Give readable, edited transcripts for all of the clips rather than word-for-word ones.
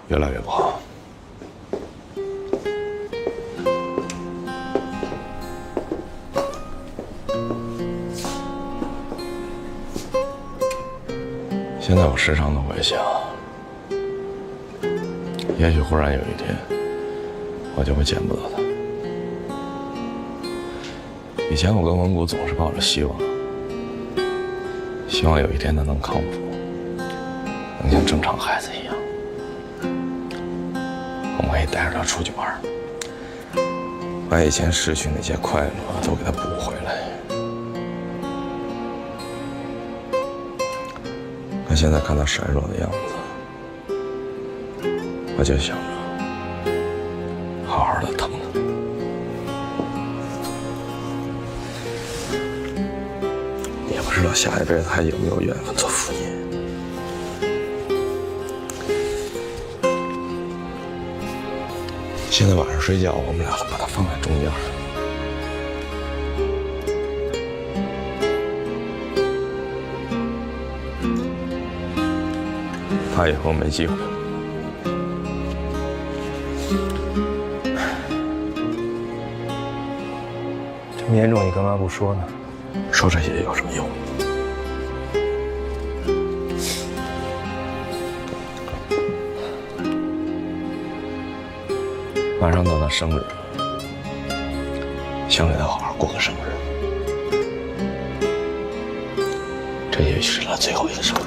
越来越不好。现在我时常都会想，也许忽然有一天，我就会见不到他。以前我跟文谷总是抱着希望，希望有一天他能康复，能像正常孩子一样，我们可以带着他出去玩，把以前失去那些快乐都给他补回来。可现在看他孱弱的样子，我就想着好好的疼他。也不知道下一辈子还有没有缘分做父亲。现在晚上睡觉，我们俩把他放在中间，他以后没机会了。这么严重，你干嘛不说呢？说这些有什么用？马上到他生日，想给他好好过个生日。这也许是他最后一个生日。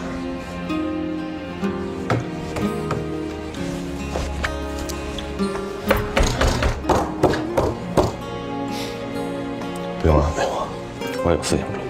不用安慰我，我有思想准备。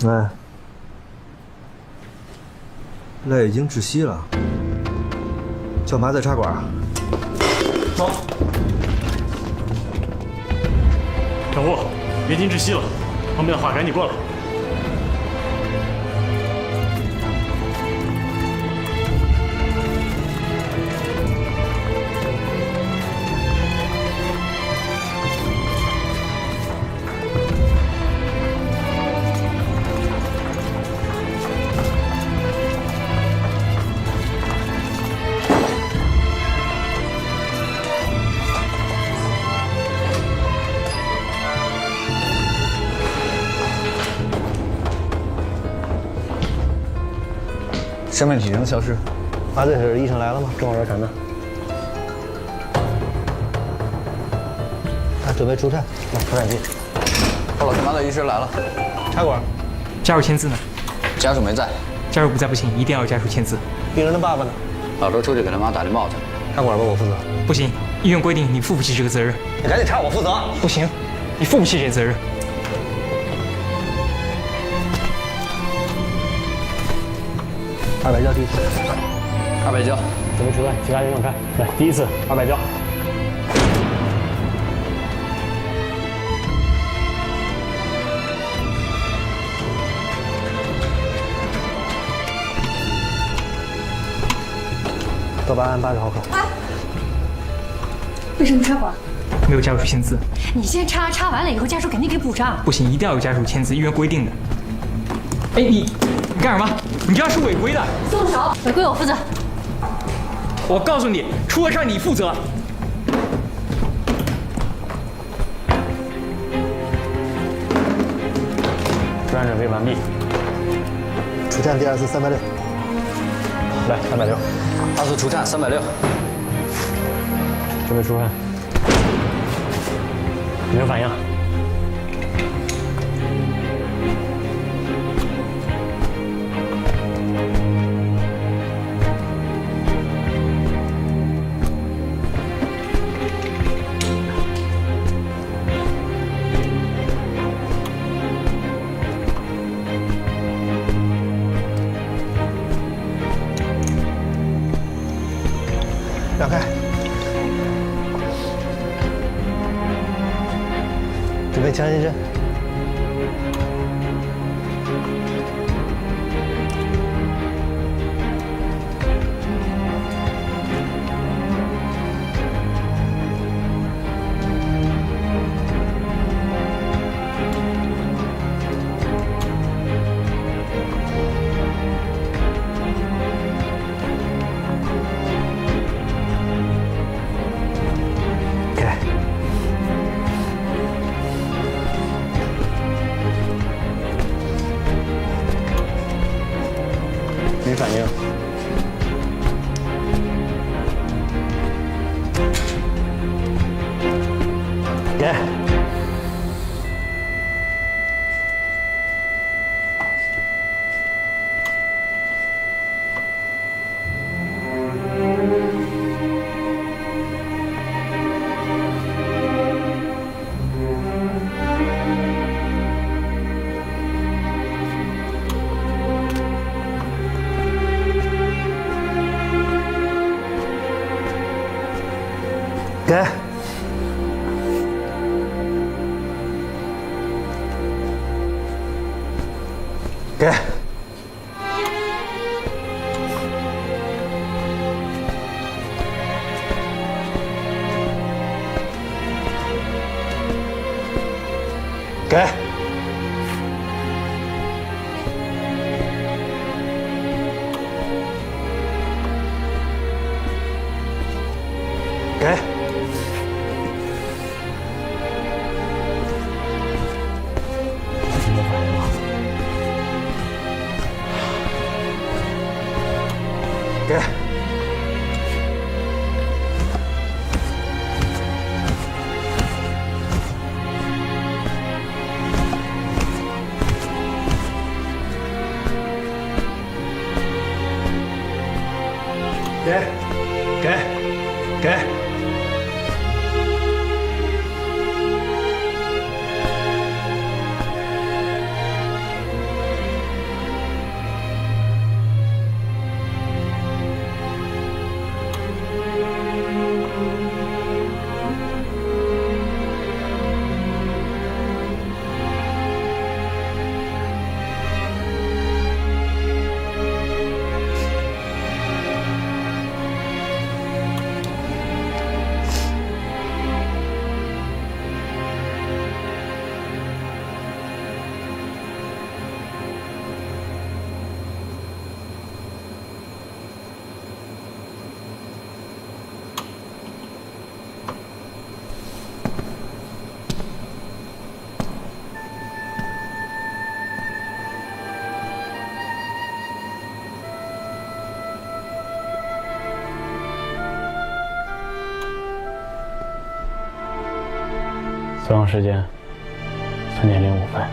哎，泪已经窒息了，叫嘛在茶馆啊？走。长务，别进窒息了，旁边的话赶紧过来。身份体征消失。麻醉室医生来了吗？正往这谈呢。他准备出产，传感器。报了，麻醉医师来了。插管。家属签字呢？家属没在。家属不在不行，一定要有家属签字。病人的爸爸呢？老周出去给他妈打绿帽去。插管吧，我负责。不行，医院规定你负不起这个责任。你赶紧插，我负责。不行，你负不起这个责任。200焦第一次。200焦，准备出来，其他人让开。来，第一次200焦。多巴胺80毫克。为什么插管？没有家属签字。你先插，插完了以后家属肯定给补上。不行，一定要有家属签字，医院规定的。哎，你干什么？你这样是违规的。松手，违规我负责。我告诉你，出了事儿你负责。出产准备完毕。出战第2次360。来，360。2次除颤360。准备出汗。没有反应。让开。准备强心针。没反应。给。给。给。给。给。给。给。死亡时间3:05。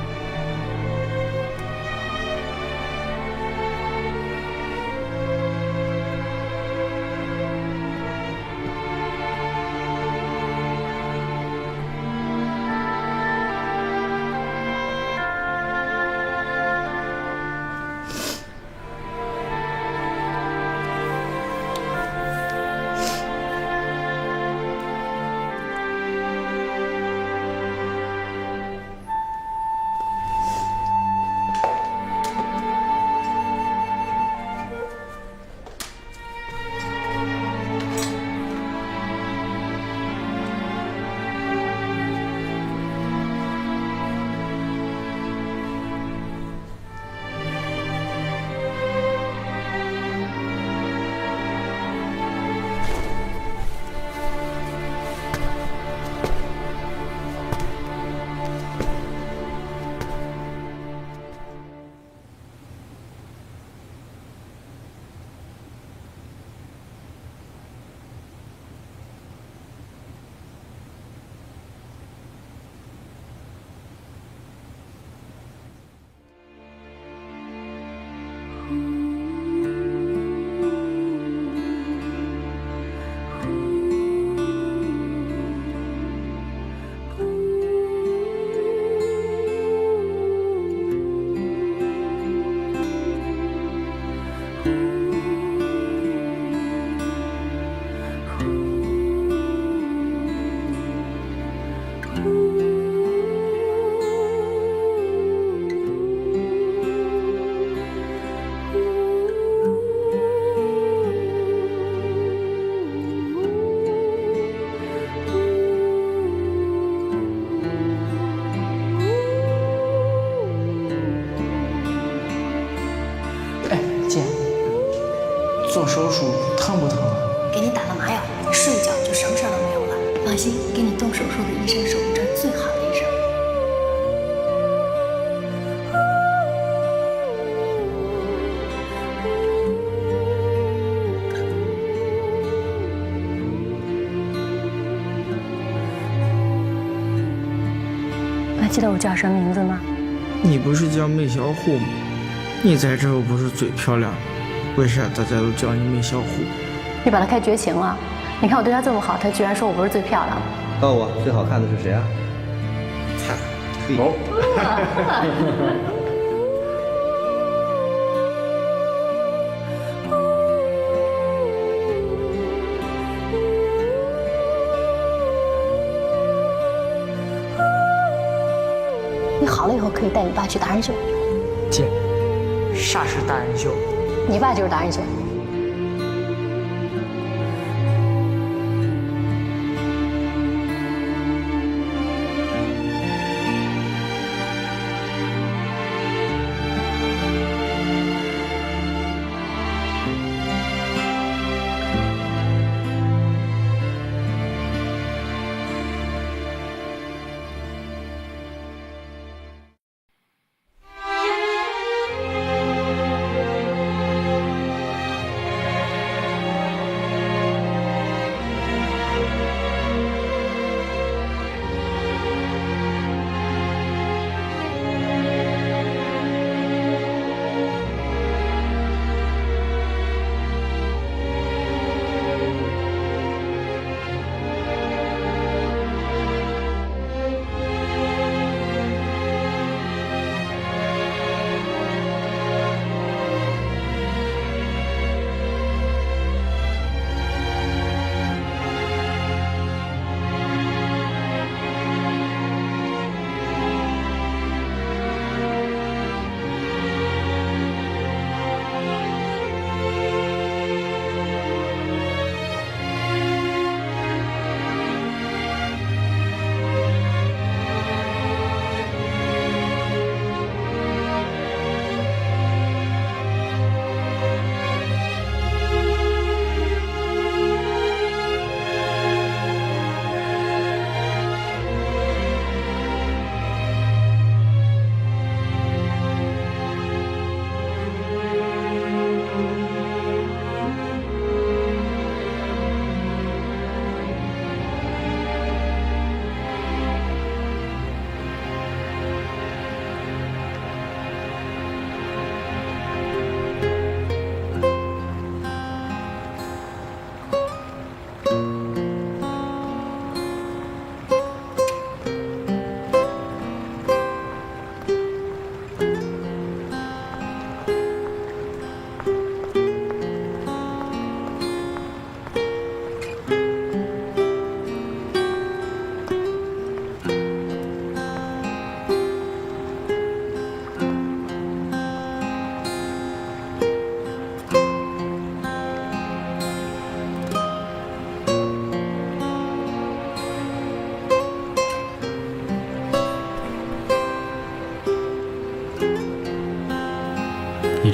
做手术疼不疼啊？给你打了麻药，睡一觉就什么事儿都没有了。放心，给你动手术的医生是我们这儿最好的医生。还记得我叫什么名字吗？你不是叫梅小虎吗？你在这又不是最漂亮的，为啥大家都叫你梅小虎？你把他开绝情了。你看我对他这么好，他居然说我不是最漂亮的。告诉我最好看的是谁啊？他你好了以后可以带你爸去达人秀。姐，啥是达人秀？你爸就是达人秀。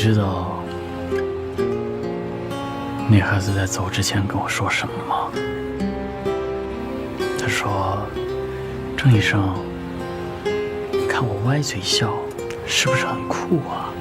知道那孩子在走之前跟我说什么吗？他说：“郑医生，你看我歪嘴笑，是不是很酷啊？”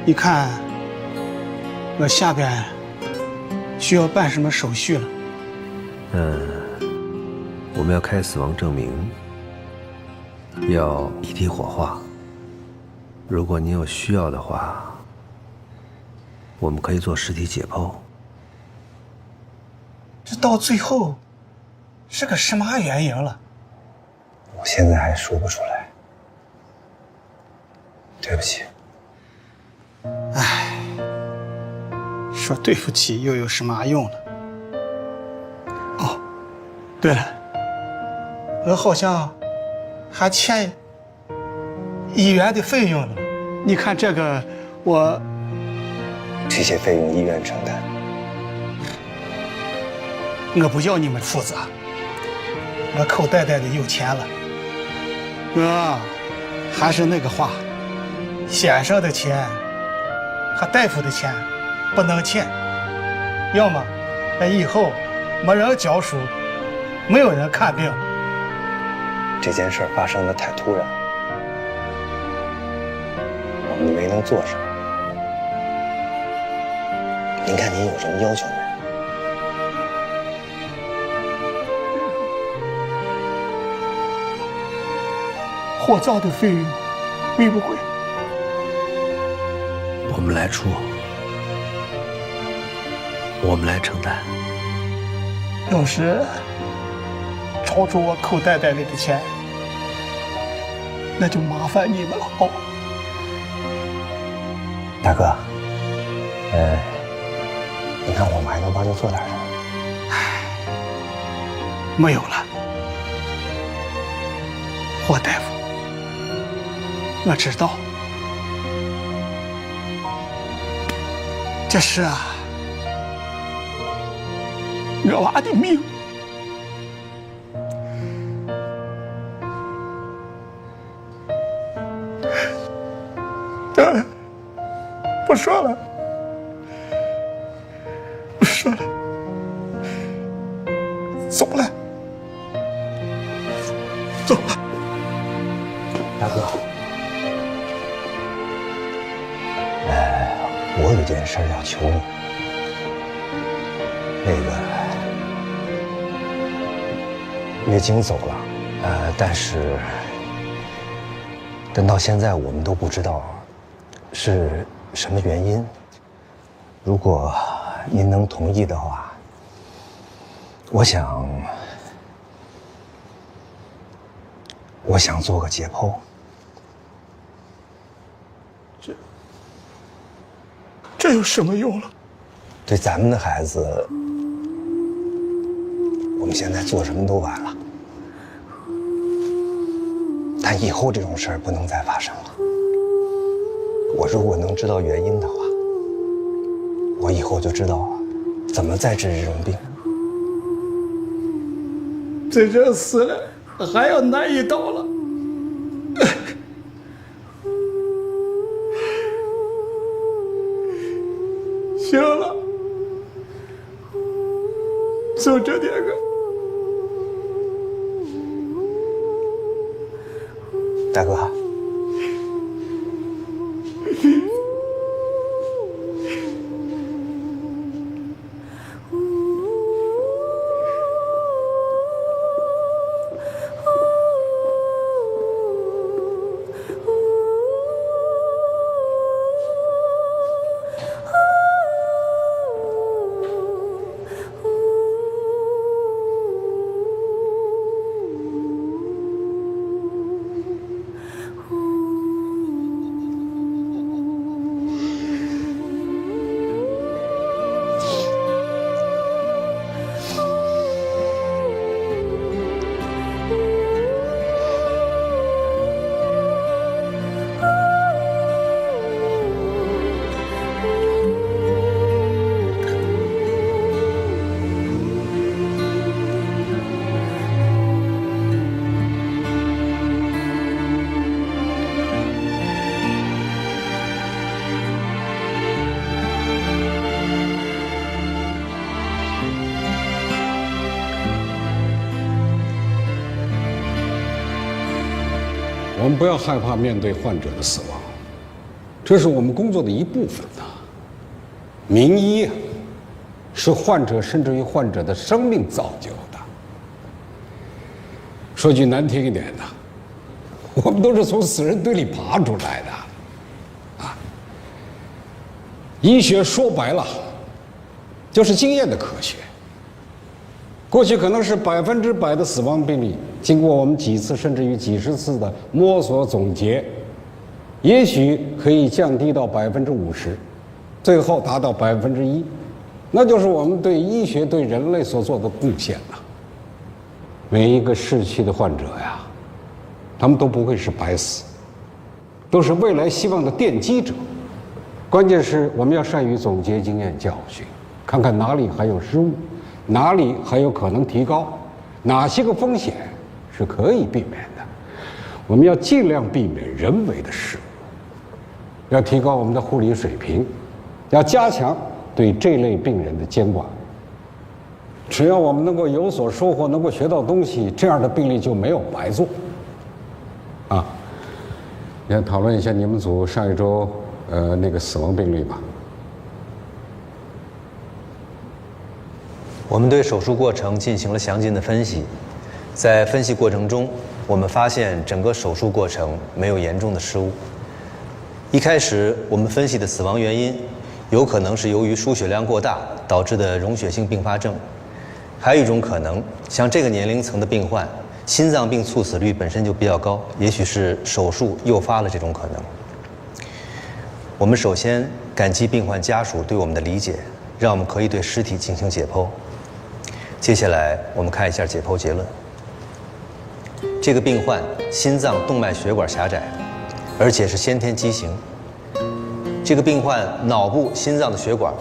你看，我下边需要办什么手续了？我们要开死亡证明，要遗体火化。如果您有需要的话，我们可以做尸体解剖。这到最后是个什么原因了？我现在还说不出来，对不起。唉，说对不起又有什么用呢？哦，对了，我好像还欠医院的费用呢。你看这个，这些费用医院承担。我不要你们负责，我口袋袋里有钱了。我还是那个话，先生的钱和大夫的钱不能欠，要么那以后没人教书，没有人看病。这件事发生的太突然，我们没能做什么。您看您有什么要求没？火葬的费用贵不贵？我们来出，我们来承担。要是超出我口袋袋里的钱，那就麻烦你们了。哦，大哥，你看我们还能帮您做点什么？没有了，霍大夫，我知道，这是我娃的命。不说了，不说了，走了，走了。大哥，我有件事要求你。月经走了，但是到现在我们都不知道是什么原因。如果您能同意的话，我想我想做个解剖。这有什么用了？对咱们的孩子，我们现在做什么都晚了。但以后这种事儿不能再发生了。我如果能知道原因的话，我以后就知道怎么再治这种病。这人死了，还要难一刀了。行了，就这点个。大哥，我们不要害怕面对患者的死亡，这是我们工作的一部分呐。名医啊，是患者甚至于患者的生命造就的。说句难听一点的，我们都是从死人堆里爬出来的，啊。医学说白了，就是经验的科学。过去可能是100%的死亡病例，经过我们几次甚至于几十次的摸索总结，也许可以降低到50%，最后达到1%，那就是我们对医学对人类所做的贡献了。每一个逝去的患者呀，他们都不会是白死，都是未来希望的奠基者。关键是我们要善于总结经验教训，看看哪里还有失误，哪里还有可能提高，哪些个风险是可以避免的，我们要尽量避免人为的失误，要提高我们的护理水平，要加强对这类病人的监管。只要我们能够有所收获，能够学到东西，这样的病例就没有白做。啊，也讨论一下你们组上一周那个死亡病例吧。我们对手术过程进行了详尽的分析，在分析过程中，我们发现整个手术过程没有严重的失误。一开始我们分析的死亡原因，有可能是由于输血量过大导致的溶血性并发症，还有一种可能，像这个年龄层的病患，心脏病猝死率本身就比较高，也许是手术诱发了这种可能。我们首先感激病患家属对我们的理解，让我们可以对尸体进行解剖。接下来我们看一下解剖结论。这个病患心脏动脉血管狭窄，而且是先天畸形。这个病患脑部、心脏的血管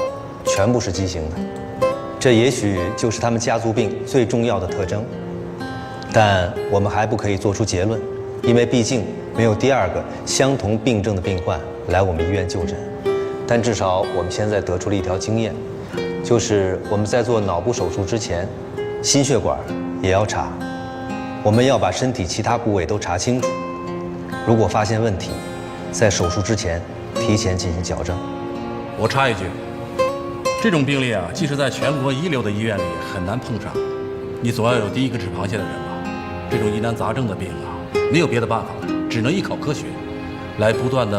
全部是畸形的，这也许就是他们家族病最重要的特征。但我们还不可以做出结论，因为毕竟没有第二个相同病症的病患来我们医院就诊。但至少我们现在得出了一条经验，就是我们在做脑部手术之前，心血管也要查，我们要把身体其他部位都查清楚。如果发现问题，在手术之前提前进行矫正。我插一句，这种病例啊，即使在全国一流的医院里很难碰上。你总要有第一个吃螃蟹的人吧？这种疑难杂症的病啊，没有别的办法了，只能依靠科学，来不断的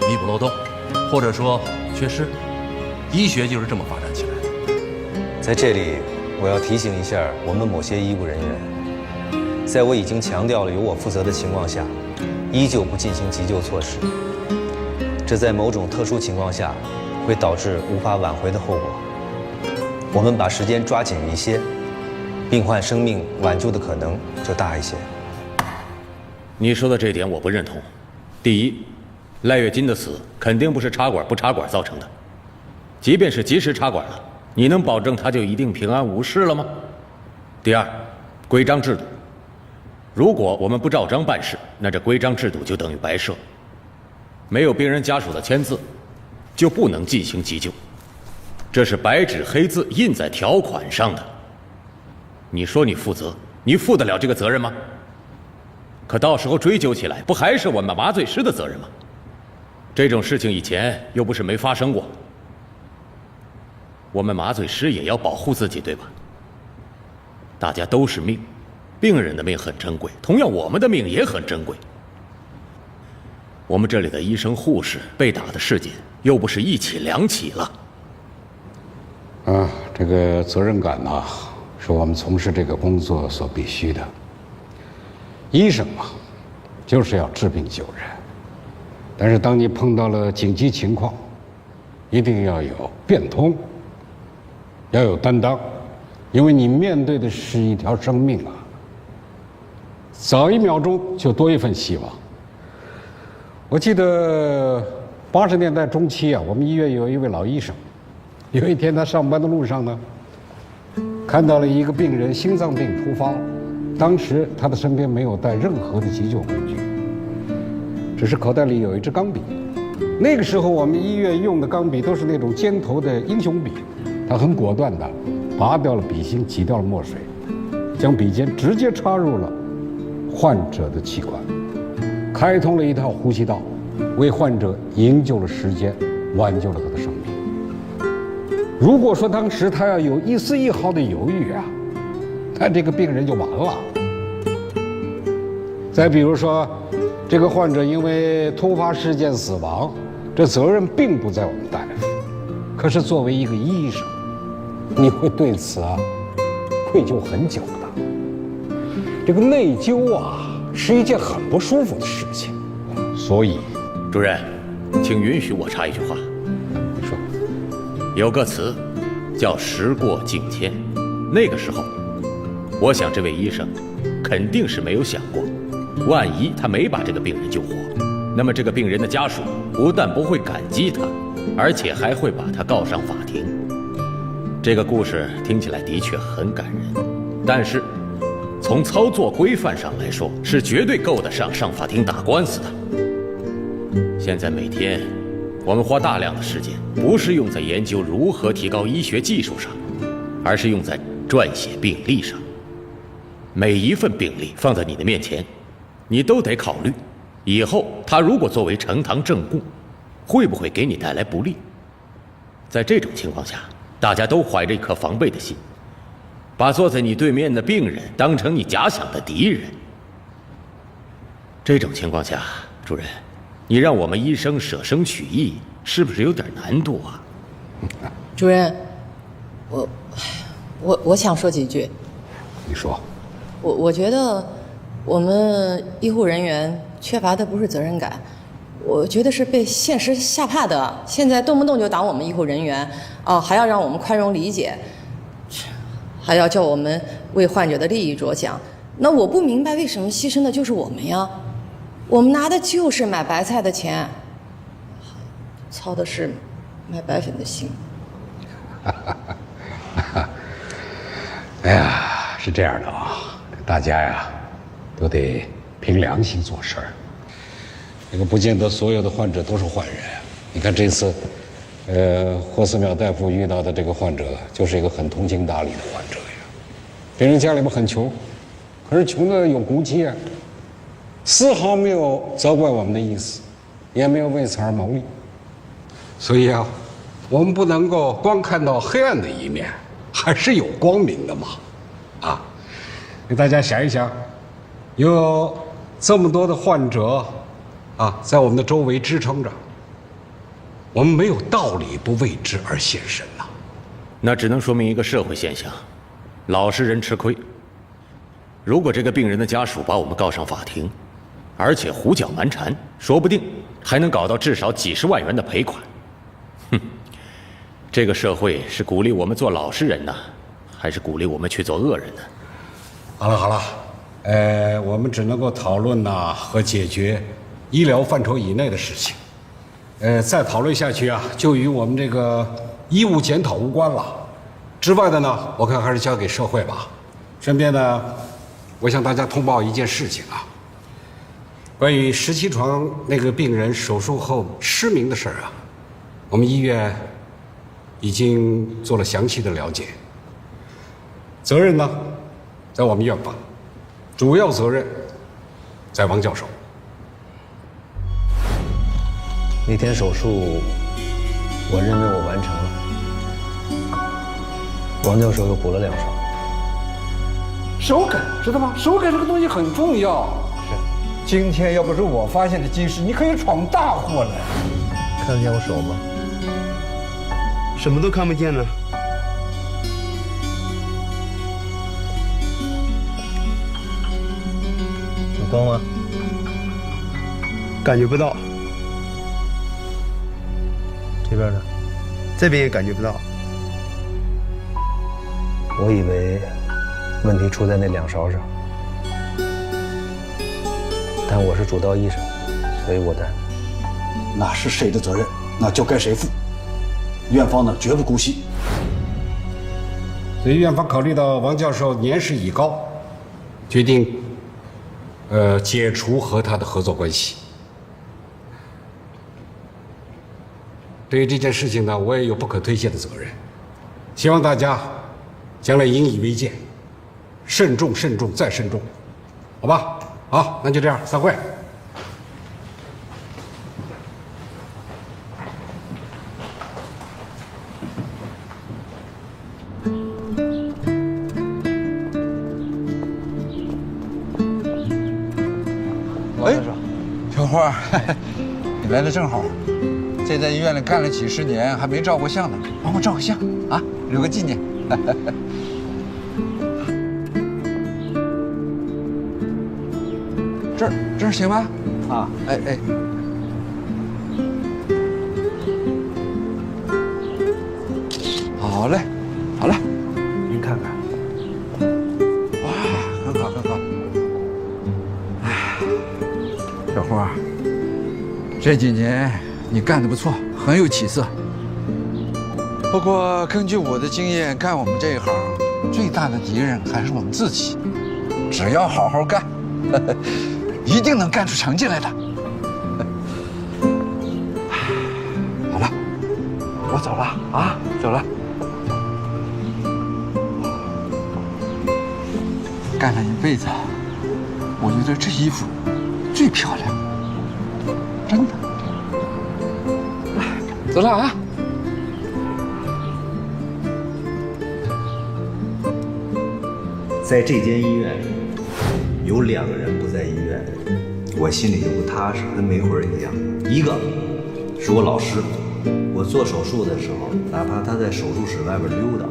弥补漏洞，或者说缺失。医学就是这么发展起来的。在这里，我要提醒一下我们某些医务人员，在我已经强调了由我负责的情况下，依旧不进行急救措施，这在某种特殊情况下会导致无法挽回的后果。我们把时间抓紧一些，病患生命挽救的可能就大一些。你说的这点我不认同。第一，赖月金的死肯定不是插管不插管造成的，即便是及时插管了，你能保证他就一定平安无事了吗？第二，规章制度，如果我们不照章办事，那这规章制度就等于白设。没有病人家属的签字，就不能进行急救，这是白纸黑字印在条款上的。你说你负责，你负得了这个责任吗？可到时候追究起来，不还是我们麻醉师的责任吗？这种事情以前又不是没发生过，我们麻醉师也要保护自己，对吧？大家都是命，病人的命很珍贵，同样我们的命也很珍贵。我们这里的医生护士被打的事件又不是一起两起了。这个责任感呢，是我们从事这个工作所必须的。医生嘛，就是要治病救人。但是当你碰到了紧急情况，一定要有变通，要有担当，因为你面对的是一条生命啊。早1秒钟就多一份希望。我记得80年代中期啊，我们医院有一位老医生，有一天他上班的路上呢，看到了一个病人心脏病突发了。当时他的身边没有带任何的急救工具，只是口袋里有一支钢笔。那个时候我们医院用的钢笔都是那种尖头的英雄笔，他很果断地拔掉了笔芯，挤掉了墨水，将笔尖直接插入了患者的气管，开通了一条呼吸道，为患者营救了时间，挽救了他的生命。如果说当时他要有一丝一毫的犹豫啊，那这个病人就完了。再比如说，这个患者因为突发事件死亡，这责任并不在我们大夫，可是作为一个医生，你会对此愧疚很久的。这个内疚啊，是一件很不舒服的事情。所以，主任，请允许我插一句话。你说，有个词叫时过境迁，那个时候，我想这位医生肯定是没有想过，万一他没把这个病人救活，那么这个病人的家属不但不会感激他，而且还会把他告上法庭。这个故事听起来的确很感人，但是从操作规范上来说，是绝对够得上法庭打官司的。现在每天我们花大量的时间，不是用在研究如何提高医学技术上，而是用在撰写病历上。每一份病历放在你的面前，你都得考虑，以后他如果作为呈堂证供，会不会给你带来不利？在这种情况下，大家都怀着一颗防备的心，把坐在你对面的病人当成你假想的敌人。这种情况下，主任，你让我们医生舍生取义，是不是有点难度啊？主任，我想说几句。你说。我觉得我们医护人员缺乏的不是责任感，我觉得是被现实吓怕的。现在动不动就打我们医护人员，还要让我们宽容理解，还要叫我们为患者的利益着想。那我不明白为什么牺牲的就是我们呀？我们拿的就是买白菜的钱，操的是买白粉的心。哎呀，是这样的啊，大家呀都得凭良心做事儿。这个不见得所有的患者都是坏人。你看这次，霍思淼大夫遇到的这个患者，就是一个很通情达理的患者呀。别人家里边很穷，可是穷的有骨气啊，丝毫没有责怪我们的意思，也没有为此而谋利。所以啊，我们不能够光看到黑暗的一面，还是有光明的嘛。啊，给大家想一想，有这么多的患者啊，在我们的周围支撑着，我们没有道理不为之而献身呐。那只能说明一个社会现象：老实人吃亏。如果这个病人的家属把我们告上法庭，而且胡搅蛮缠，说不定还能搞到至少几十万元的赔款。哼，这个社会是鼓励我们做老实人呢，还是鼓励我们去做恶人呢？好了好了，我们只能够讨论和解决医疗范畴以内的事情。再讨论下去啊，就与我们这个医务检讨无关了。之外的呢，我看还是交给社会吧。顺便呢，我向大家通报一件事情啊，关于17床那个病人手术后失明的事儿啊，我们医院已经做了详细的了解。责任呢，在我们院方，主要责任在王教授。那天手术，我认为我完成了。王教授又补了2勺。手感知道吗？手感这个东西很重要。是，今天要不是我发现的近视，你可以闯大祸了。看得见我手吗？什么都看不见呢。有光吗？感觉不到。这边呢？这边也感觉不到。我以为问题出在那2勺上，但我是主刀医生，所以我担。那是谁的责任，那就该谁负。院方呢，绝不姑息。所以院方考虑到王教授年事已高，决定解除和他的合作关系。对于这件事情呢，我也有不可推卸的责任，希望大家将来引以为戒，慎重、慎重再慎重，好吧？好，那就这样，散会。哎，小花，你来的正好。这在医院里干了几十年，还没照过相呢，帮我照个相啊，留个纪念。这儿行吗？啊，哎，好嘞，好嘞，您看看。哇，很好，很好。哎，小花，这几年你干得不错，很有起色。不过根据我的经验，干我们这一行，最大的敌人还是我们自己。只要好好干，一定能干出成绩来的。好了，我走了啊，走了。干了一辈子，我觉得这衣服最漂亮，真的。走了啊！在这间医院里，有2个人不在医院，我心里就不踏实，跟没魂一样。一个是我老师，我做手术的时候，哪怕他在手术室外边溜达，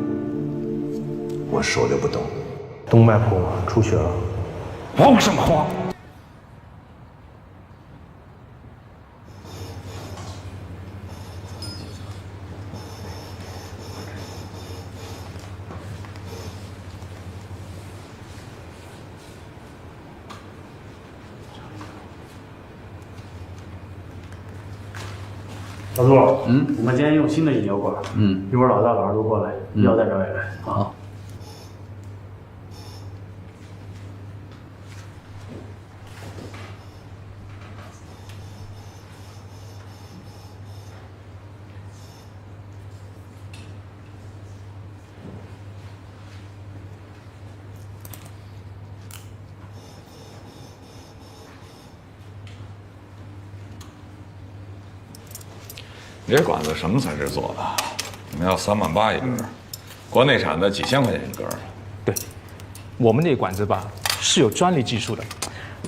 我手就不抖。动脉谱出血了。慌什么慌？老杜，我们今天用新的引流管，一会儿老大老二都过来，药再找也来。好。你这管子什么材质做的？我们要38000一根，国内产的几千块钱一根。对，我们这管子吧是有专利技术的，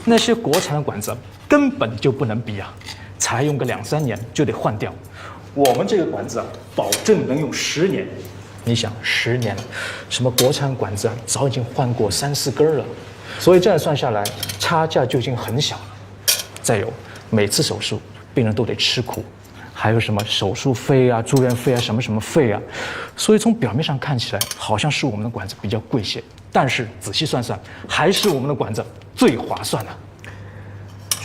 那些国产的管子根本就不能比啊，才用个2、3年就得换掉。我们这个管子啊，保证能用10年。你想10年了，什么国产管子啊，早已经换过3、4根了，所以这样算下来，差价就已经很小了。再有，每次手术病人都得吃苦，还有什么手术费啊、住院费啊、什么费啊，所以从表面上看起来好像是我们的管子比较贵些，但是仔细算算，还是我们的管子最划算的。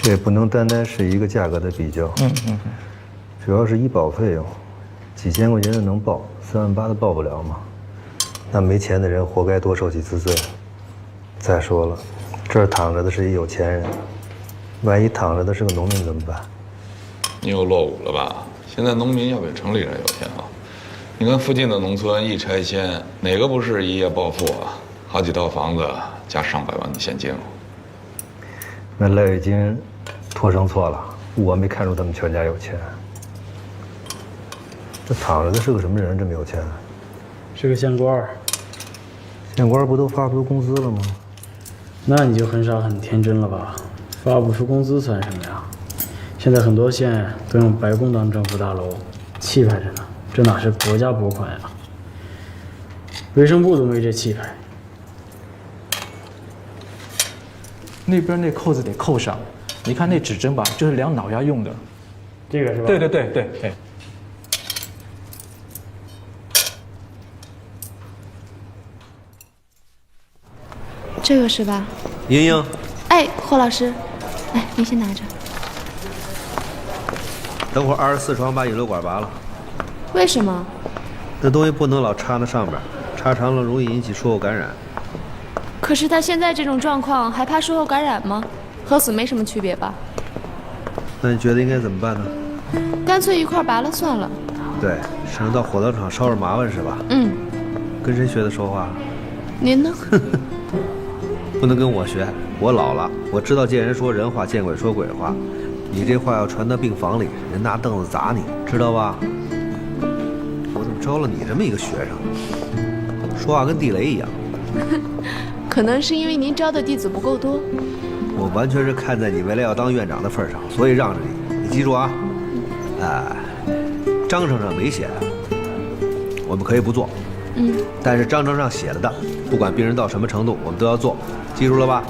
这也不能单单是一个价格的比较，主要是医保费用，几千块钱的能报，3万8的报不了嘛。那没钱的人活该多受几次罪。再说了，这儿躺着的是一有钱人，万一躺着的是个农民怎么办？你又落伍了吧？现在农民要比城里人有钱啊！你看附近的农村一拆迁，哪个不是一夜暴富啊？好几套房子加上百万的现金。那赖月金托生错了，我没看出他们全家有钱。这躺着的是个什么人？这么有钱？是个县官。县官不都发不出工资了吗？那你就很傻很天真了吧？发不出工资算什么呀？现在很多县都用白宫当政府大楼，气派着呢。这哪是国家拨款呀？卫生部都没这气派。那边那扣子得扣上，你看那指针吧，就是量脑压用的。这个是吧？对。这个是吧？莹莹，哎，霍老师，哎，您先拿着。等会儿24床把引流管拔了。为什么？那东西不能老插那上边，插长了容易引起术后感染。可是他现在这种状况，还怕术后感染吗？和死没什么区别吧？那你觉得应该怎么办呢？干脆一块拔了算了。对，省得到火葬场烧着麻烦是吧？跟谁学的说话？您呢？不能跟我学，我老了，我知道见人说人话，见鬼说鬼话。你这话要传到病房里，人拿凳子砸你，知道吧？我怎么招了你这么一个学生？说话跟地雷一样。可能是因为您招的弟子不够多。我完全是看在你未来要当院长的份上，所以让着你。你记住啊，章程上没写的，我们可以不做。但是章程上写了的，不管病人到什么程度，我们都要做，记住了吧？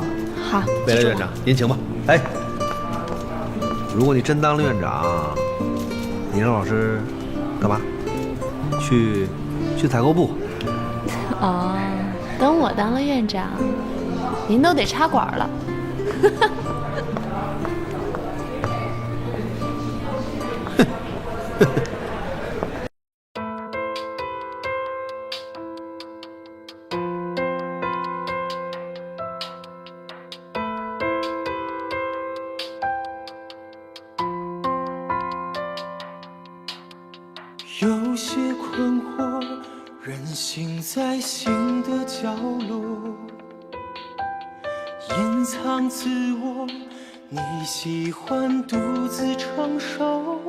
好。未来院长，您请吧。哎，如果你真当了院长，你让老师干嘛？去采购部。哦，等我当了院长，您都得插管了。有些困惑，任性在心的角落，隐藏自我，你喜欢独自承受。